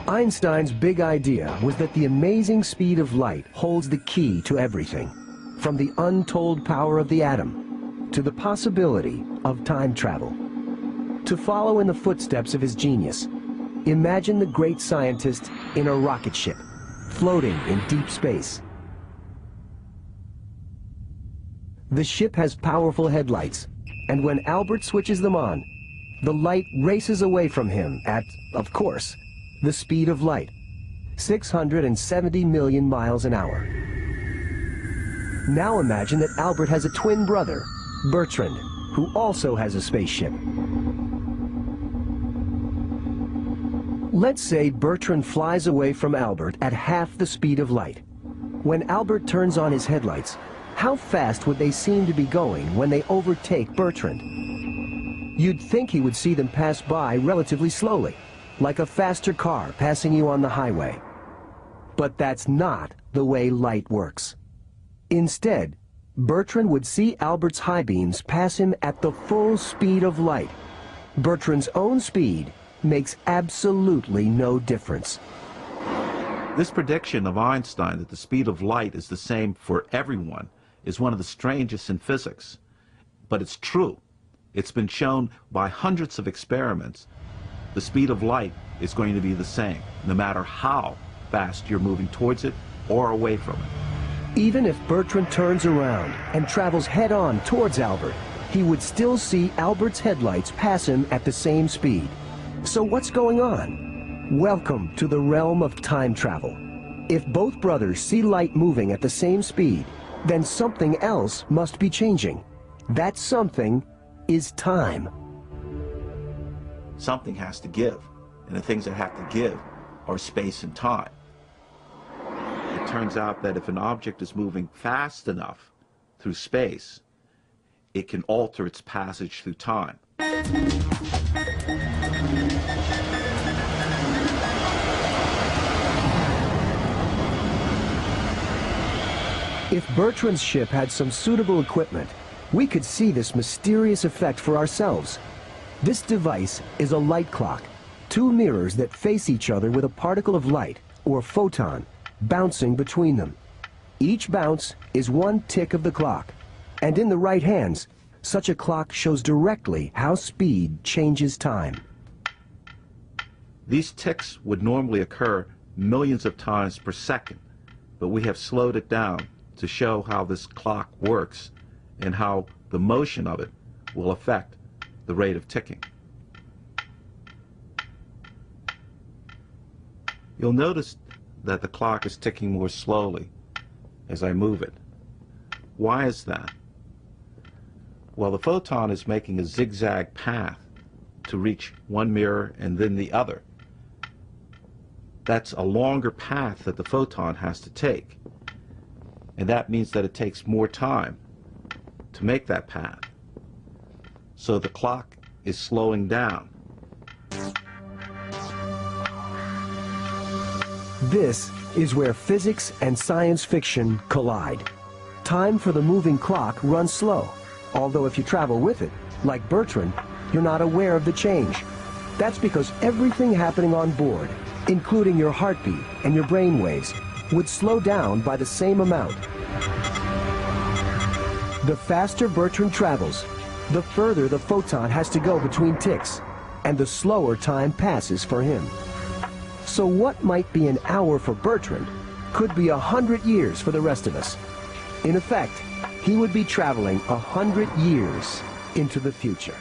Einstein's big idea was that the amazing speed of light holds the key to everything, from the untold power of the atom to the possibility of time travel. To follow in the footsteps of his genius, imagine the great scientist in a rocket ship, floating in deep space. The ship has powerful headlights, and when Albert switches them on, the light races away from him at, of course, the speed of light, 670 million miles an hour. Now imagine that Albert has a twin brother, Bertrand, who also has a spaceship. Let's say Bertrand flies away from Albert at half the speed of light. When Albert turns on his headlights, how fast would they seem to be going when they overtake Bertrand? You'd think he would see them pass by relatively slowly, like a faster car passing you on the highway. But that's not the way light works. Instead, Bertrand would see Albert's high beams pass him at the full speed of light. Bertrand's own speed makes absolutely no difference. This prediction of Einstein that the speed of light is the same for everyone is one of the strangest in physics. But it's true. It's been shown by hundreds of experiments. The speed of light is going to be the same, no matter how fast you're moving towards it or away from it. Even if Bertrand turns around and travels head-on towards Albert, he would still see Albert's headlights pass him at the same speed. So what's going on? Welcome to the realm of time travel. If both brothers see light moving at the same speed, then something else must be changing. That something is time. Something has to give, and the things that have to give are space and time. It turns out that if an object is moving fast enough through space, it can alter its passage through time. If Bertrand's ship had some suitable equipment, we could see this mysterious effect for ourselves. This device is a light clock, two mirrors that face each other with a particle of light, or photon, bouncing between them. Each bounce is one tick of the clock, and in the right hands, such a clock shows directly how speed changes time. These ticks would normally occur millions of times per second, but we have slowed it down to show how this clock works and how the motion of it will affect the rate of ticking. You'll notice that the clock is ticking more slowly as I move it. Why is that? Well, the photon is making a zigzag path to reach one mirror and then the other. That's a longer path that the photon has to take, and that means that it takes more time to make that path. So the clock is slowing down. This is where physics and science fiction collide. Time for the moving clock runs slow, although if you travel with it, like Bertrand, you're not aware of the change. That's because everything happening on board, including your heartbeat and your brain waves, would slow down by the same amount. The faster Bertrand travels, the further the photon has to go between ticks, and the slower time passes for him. So what might be an hour for Bertrand could be 100 years for the rest of us. In effect, he would be traveling 100 years into the future.